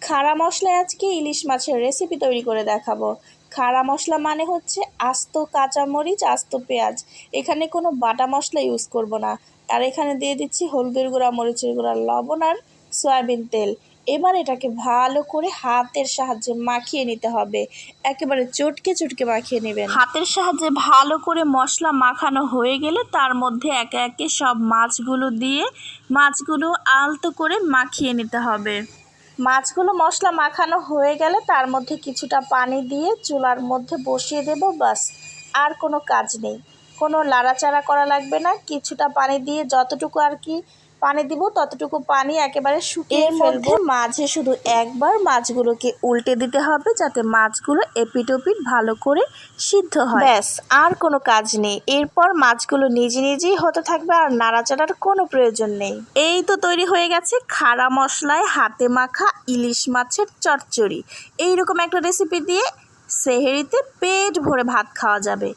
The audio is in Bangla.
খাড়া মশলায় আজকে ইলিশ মাছের রেসিপি তৈরি করে দেখাবো। খাড়া মশলা মানে হচ্ছে আস্ত কাঁচামরিচ, আস্ত পেঁয়াজ। এখানে কোনো বাটা মশলা ইউজ করব না। আর এখানে দিয়ে দিচ্ছি হলুদের গুঁড়া, মরিচের গুঁড়া, লবণ আর সয়াবিন তেল। এবার এটাকে ভালো করে হাতের সাহায্যে মাখিয়ে নিতে হবে। একেবারে চটকে চটকে মাখিয়ে নেবেন। হাতের সাহায্যে ভালো করে মশলা মাখানো হয়ে গেলে তার মধ্যে একে একে সব মাছগুলো দিয়ে মাছগুলো আলতো করে মাখিয়ে নিতে হবে। মাছগুলো মশলা মাখানো হয়ে গেলে তার মধ্যে কিছুটা পানি দিয়ে চুলার মধ্যে বসিয়ে দেব। বাস, আর কোনো কাজ নেই, কোনো লাড়াচাড়া করা লাগবে না। কিছুটা পানি দিয়ে যতটুকু আর কি পানি দিব ততটুকু পানি একেবারে শুকিয়ে ফেলবো। মাঝে শুধু একবার মাছগুলোকে উল্টে দিতে হবে যাতে মাছগুলো এপিট ওপিট ভালো করে সিদ্ধ হয়। ব্যাস, আর কোনো কাজ নেই। এরপর মাছগুলো নিজে নিজেই হতে থাকবে, আর নাড়াচাড়ার কোনো প্রয়োজন নেই। এই তো তৈরি হয়ে গেছে খাড়া মশলায় হাতে মাখা ইলিশ মাছের চচ্চড়ি। এইরকম একটা রেসিপি দিয়ে সেহরিতে পেট ভরে ভাত খাওয়া যাবে।